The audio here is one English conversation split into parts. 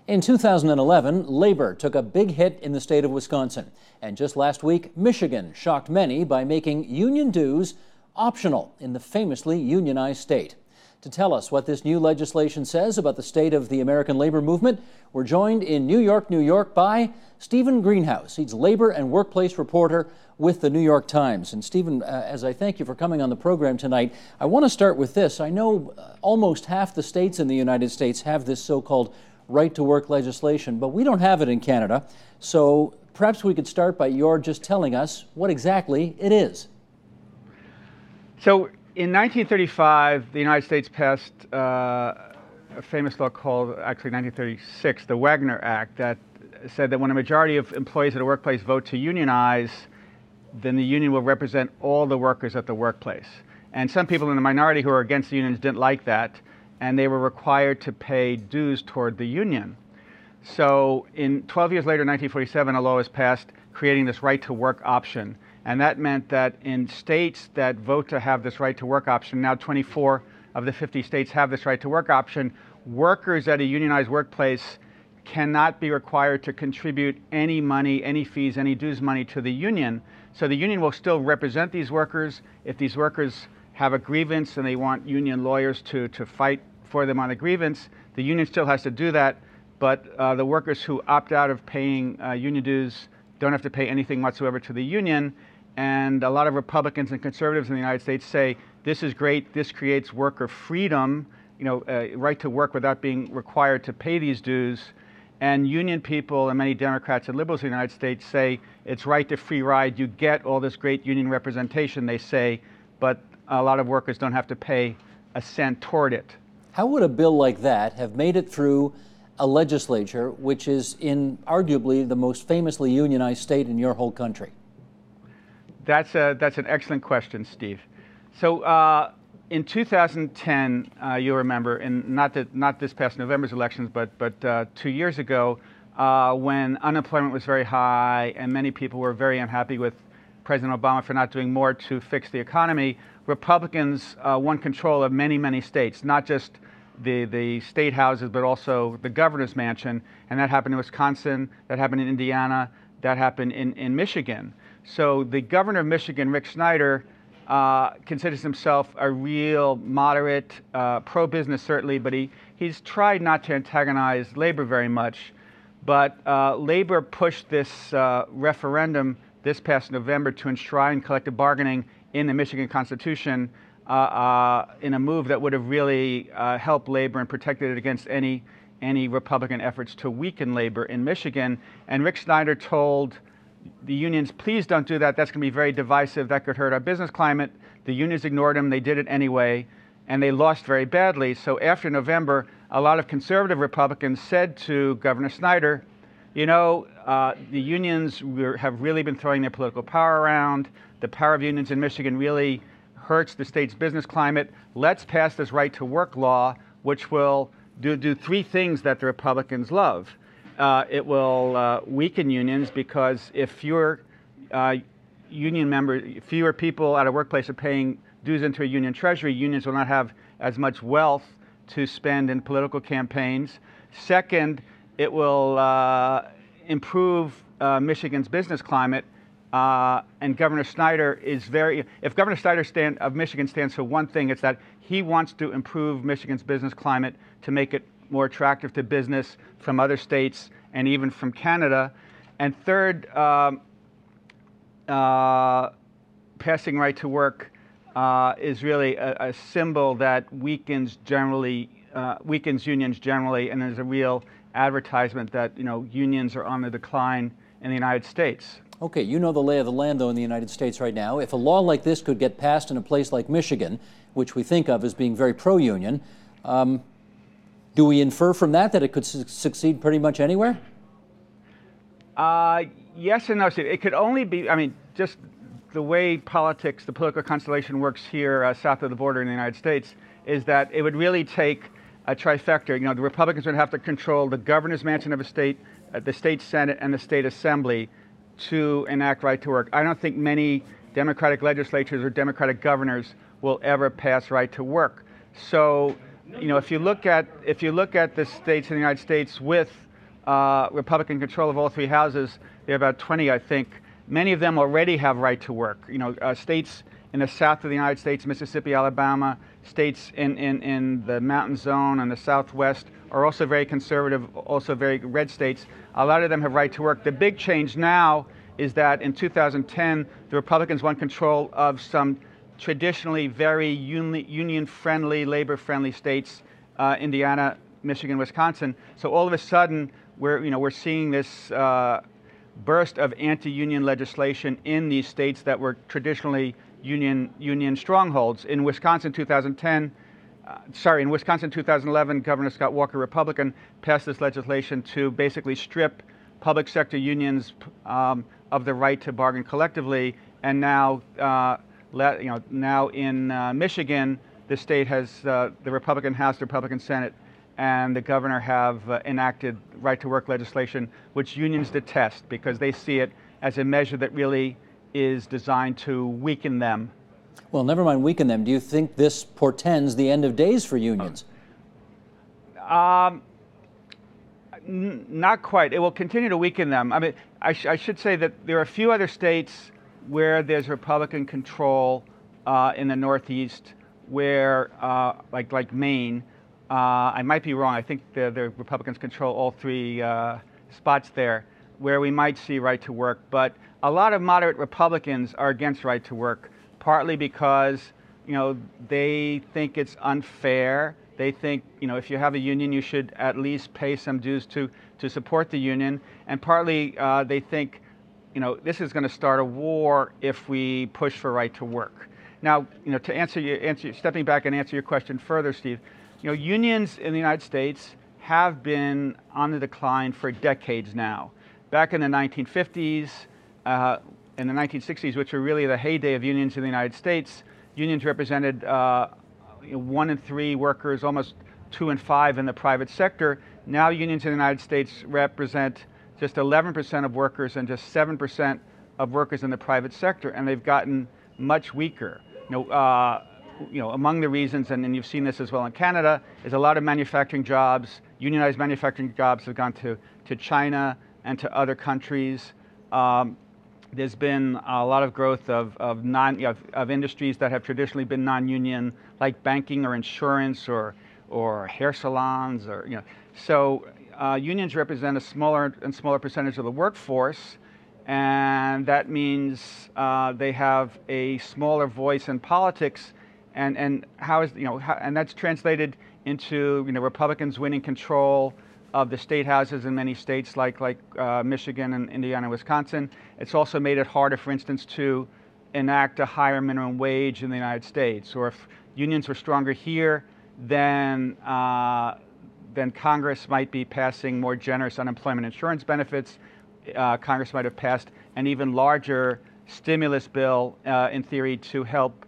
In 2011, labor took a big hit in the state of Wisconsin. And just last week, Michigan shocked many by making union dues optional in the famously unionized state. To tell us what this new legislation says about the state of the American labor movement, we're joined in New York, by Stephen Greenhouse. He's labor and workplace reporter with the New York Times. And Stephen, as I thank you for coming on the program tonight, I want to start with this. I know almost half the states in the United States have this so-called right-to-work legislation, but we don't have it in Canada. So perhaps we could start by your just telling us what exactly it is. So in 1935, the United States passed a famous law called, actually 1936, the Wagner Act, that said that when a majority of employees at a workplace vote to unionize, then the union will represent all the workers at the workplace. And some people in the minority who are against the unions didn't like that, and they were required to pay dues toward the union. So in 12 years later, 1947, a law was passed creating this right-to-work option. And that meant that in states that vote to have this right-to-work option, now 24 of the 50 states have this right-to-work option, workers at a unionized workplace cannot be required to contribute any money, any fees, any dues money to the union. So the union will still represent these workers. If these workers have a grievance and they want union lawyers to fight for them on a grievance, the union still has to do that, but the workers who opt out of paying union dues don't have to pay anything whatsoever to the union. And a lot of Republicans and conservatives in the United States say, this is great, this creates worker freedom, right to work without being required to pay these dues. And union people and many Democrats and liberals in the United States say it's right to free ride. You get all this great union representation, they say, but a lot of workers don't have to pay a cent toward it. How would a bill like that have made it through a legislature which is in arguably the most famously unionized state in your whole country? That's an excellent question, Steve. So in 2010, you'll remember, in not this past November's elections, but 2 years ago, when unemployment was very high and many people were very unhappy with President Obama for not doing more to fix the economy, Republicans won control of many, many states, not just the state houses, but also the governor's mansion. And that happened in Wisconsin, that happened in Indiana, that happened in Michigan. So the governor of Michigan, Rick Snyder, considers himself a real moderate, pro-business certainly, but he's tried not to antagonize labor very much. But labor pushed this referendum this past November to enshrine collective bargaining in the Michigan Constitution in a move that would have really helped labor and protected it against any Republican efforts to weaken labor in Michigan. And Rick Snyder told the unions, please don't do that. That's going to be very divisive. That could hurt our business climate. The unions ignored him. They did it anyway, and they lost very badly. So after November, a lot of conservative Republicans said to Governor Snyder, the unions have really been throwing their political power around. The power of unions in Michigan really hurts the state's business climate. Let's pass this right-to-work law, which will do three things that the Republicans love. It will weaken unions, because if fewer union members, fewer people at a workplace are paying dues into a union treasury, unions will not have as much wealth to spend in political campaigns. Second, it will improve Michigan's business climate. And Governor Snyder is if Governor Snyder of Michigan stands for one thing, it's that he wants to improve Michigan's business climate to make it more attractive to business from other states and even from Canada. And third, passing right to work is really a symbol that weakens unions generally, and there's a real advertisement that unions are on the decline in the United States. Okay, you know the lay of the land, though, in the United States right now. If a law like this could get passed in a place like Michigan, which we think of as being very pro-union, do we infer from that it could succeed pretty much anywhere? Yes and no, Steve. It could only be, just the way the political constellation works here south of the border in the United States, is that it would really take a trifecta. The Republicans would have to control the governor's mansion of a state, the state Senate, and the state Assembly to enact right to work. I don't think many Democratic legislatures or Democratic governors will ever pass right to work. So, if you look at the states in the United States with Republican control of all three houses. There are about 20, I think. Many of them already have right to work. States in the south of the United States, Mississippi, Alabama, states in the mountain zone and the southwest are also very conservative, also very red states. A lot of them have right to work. The big change now is that in 2010, the Republicans won control of some traditionally very union-friendly, labor-friendly states, Indiana, Michigan, Wisconsin. So all of a sudden, we're seeing this burst of anti-union legislation in these states that were traditionally union strongholds. In Wisconsin 2011, Governor Scott Walker, Republican, passed this legislation to basically strip public sector unions of the right to bargain collectively. And now, now in Michigan, the state has the Republican House, the Republican Senate, and the governor have enacted right-to-work legislation, which unions detest because they see it as a measure that really is designed to weaken them. Well, never mind weaken them. Do you think this portends the end of days for unions? Not quite. It will continue to weaken them. I mean, I should say that there are a few other states where there's Republican control in the Northeast, where, like Maine. I might be wrong. I think the Republicans control all three spots there, where we might see right to work. But a lot of moderate Republicans are against right to work, partly because they think it's unfair. They think if you have a union, you should at least pay some dues to support the union, and partly they think this is going to start a war if we push for right to work. Now, to stepping back and answer your question further, Steve. Unions in the United States have been on the decline for decades now. Back in the 1950s, in the 1960s, which were really the heyday of unions in the United States, unions represented 1 in 3 workers, almost 2 in 5 in the private sector. Now unions in the United States represent just 11% of workers and just 7% of workers in the private sector, and they've gotten much weaker. Among the reasons, and you've seen this as well in Canada, is a lot of manufacturing jobs, unionized manufacturing jobs have gone to China and to other countries. There's been a lot of growth of industries that have traditionally been non-union, like banking or insurance or hair salons, So unions represent a smaller and smaller percentage of the workforce, and that means they have a smaller voice in politics. And and that's translated into Republicans winning control of the state houses in many states like Michigan and Indiana, Wisconsin. It's also made it harder, for instance, to enact a higher minimum wage in the United States. Or if unions were stronger here, then Congress might be passing more generous unemployment insurance benefits. Congress might have passed an even larger stimulus bill, in theory, to help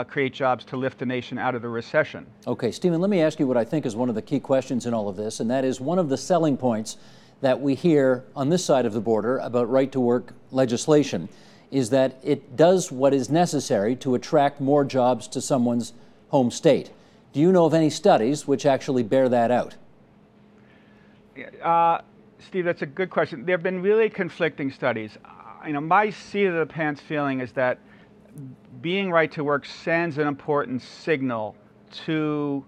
create jobs to lift the nation out of the recession. Okay, Stephen, let me ask you what I think is one of the key questions in all of this, and that is one of the selling points that we hear on this side of the border about right-to-work legislation is that it does what is necessary to attract more jobs to someone's home state. Do you know of any studies which actually bear that out? Steve, that's a good question. There have been really conflicting studies. My seat-of-the-pants feeling is that being right to work sends an important signal to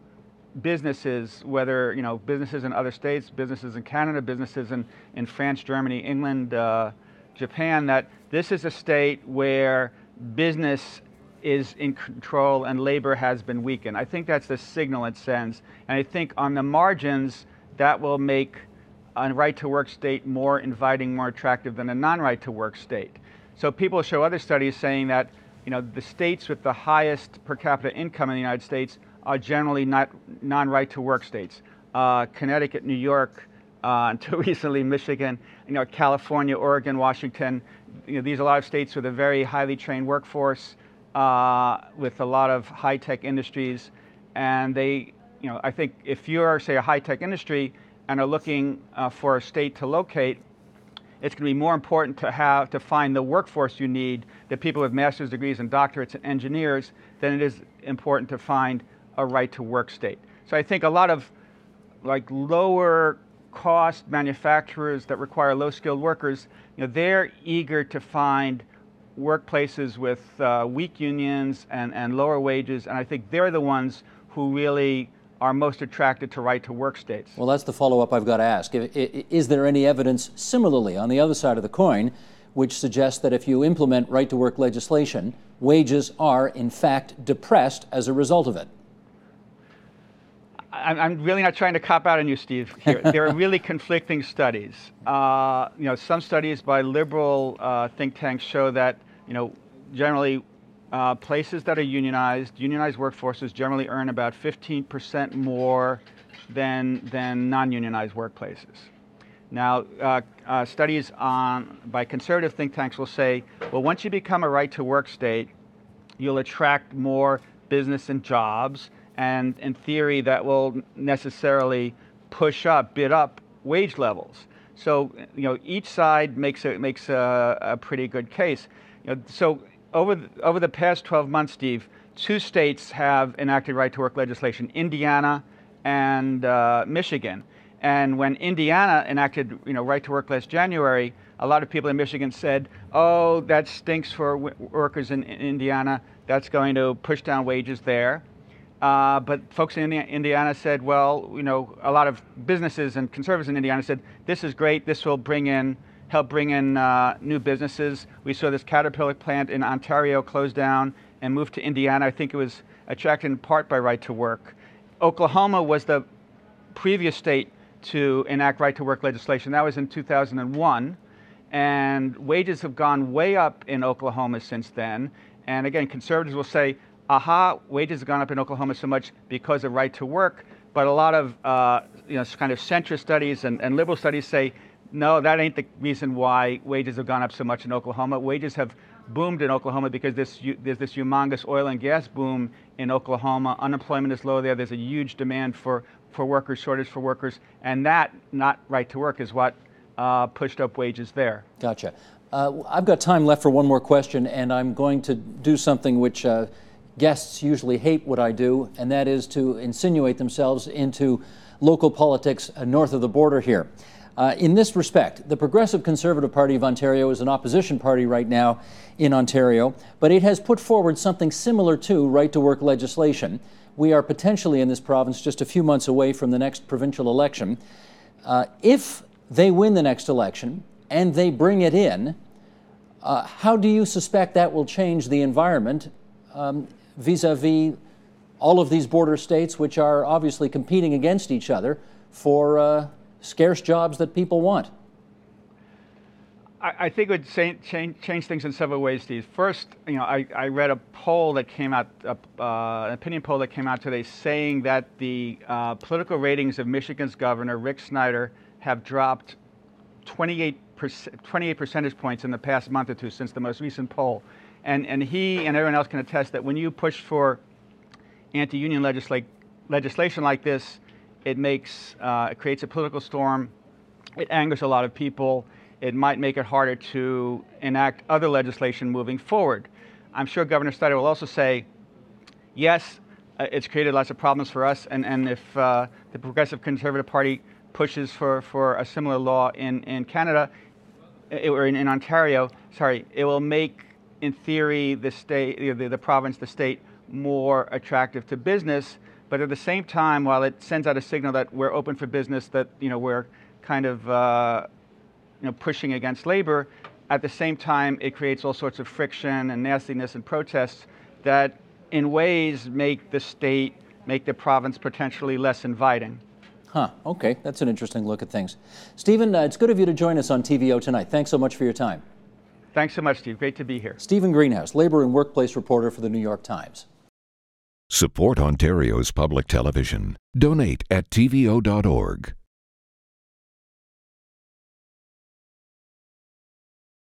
businesses, whether businesses in other states, businesses in Canada, businesses in France, Germany, England, Japan, that this is a state where business is in control and labor has been weakened. I think that's the signal it sends, and I think on the margins that will make a right-to-work state more inviting, more attractive than a non-right-to-work state. So people show other studies saying that the states with the highest per capita income in the United States are generally not non-right-to-work states. Connecticut, New York, until recently Michigan, California, Oregon, Washington. These are a lot of states with a very highly trained workforce, with a lot of high-tech industries, and they, I think if you're, say, a high-tech industry and are looking for a state to locate, it's going to be more important to find the workforce you need, the people with master's degrees and doctorates and engineers, than it is important to find a right-to-work state. So I think a lot of lower cost manufacturers that require low-skilled workers, they're eager to find workplaces with weak unions and lower wages, and I think they're the ones who really are most attracted to right-to-work states. Well, that's the follow-up I've got to ask. Is there any evidence similarly on the other side of the coin which suggests that if you implement right-to-work legislation, wages are in fact depressed as a result of it? I'm really not trying to cop out on you, Steve, here. There are really conflicting studies. Some studies by liberal think tanks show that, generally places that are unionized workforces generally earn about 15% more than non-unionized workplaces. Now, studies by conservative think tanks will say, well, once you become a right-to-work state, you'll attract more business and jobs, and in theory, that will necessarily bid up wage levels. So, each side makes a pretty good case. So over the past 12 months, Steve, 2 states have enacted right-to-work legislation: Indiana and Michigan. And when Indiana enacted, right-to-work last January, a lot of people in Michigan said, "Oh, that stinks for workers in Indiana. That's going to push down wages there." But folks in Indiana said, well, a lot of businesses and conservatives in Indiana said, this is great. This will help bring in new businesses. We saw this Caterpillar plant in Ontario close down and move to Indiana. I think it was attracted in part by right-to-work. Oklahoma was the previous state to enact right-to-work legislation. That was in 2001. And wages have gone way up in Oklahoma since then. And again, conservatives will say, aha, wages have gone up in Oklahoma so much because of right-to-work. But a lot of kind of centrist studies and liberal studies say, no, that ain't the reason why wages have gone up so much in Oklahoma. Wages have boomed in Oklahoma because there's this humongous oil and gas boom in Oklahoma. Unemployment is low there. There's a huge demand for workers, shortage for workers. And that, not right-to-work, is what pushed up wages there. Gotcha. I've got time left for one more question, and I'm going to do something which guests usually hate what I do, and that is to insinuate themselves into local politics north of the border here. In this respect, the Progressive Conservative Party of Ontario is an opposition party right now in Ontario, but it has put forward something similar to right-to-work legislation. We are potentially in this province just a few months away from the next provincial election. If they win the next election and they bring it in, how do you suspect that will change the environment vis-a-vis all of these border states, which are obviously competing against each other for scarce jobs that people want? I think it would change things in several ways, Steve. First, I read a poll that came out, an opinion poll that came out today, saying that the political ratings of Michigan's governor, Rick Snyder, have dropped 28 percentage points in the past month or two since the most recent poll. And he and everyone else can attest that when you push for anti-union legislation like this, it creates a political storm. It angers a lot of people. It might make it harder to enact other legislation moving forward. I'm sure Governor Snyder will also say, yes, it's created lots of problems for us, and if the Progressive Conservative Party pushes for a similar law in Canada, or in Ontario, it will make, in theory, the state, the province, the state, more attractive to business. But at the same time, while it sends out a signal that we're open for business, that we're kind of pushing against labor, at the same time it creates all sorts of friction and nastiness and protests that, in ways, make the province potentially less inviting. Huh, okay, that's an interesting look at things. Stephen, it's good of you to join us on TVO tonight. Thanks so much for your time. Thanks so much, Steve. Great to be here. Stephen Greenhouse, labor and workplace reporter for the New York Times. Support Ontario's public television. Donate at tvo.org.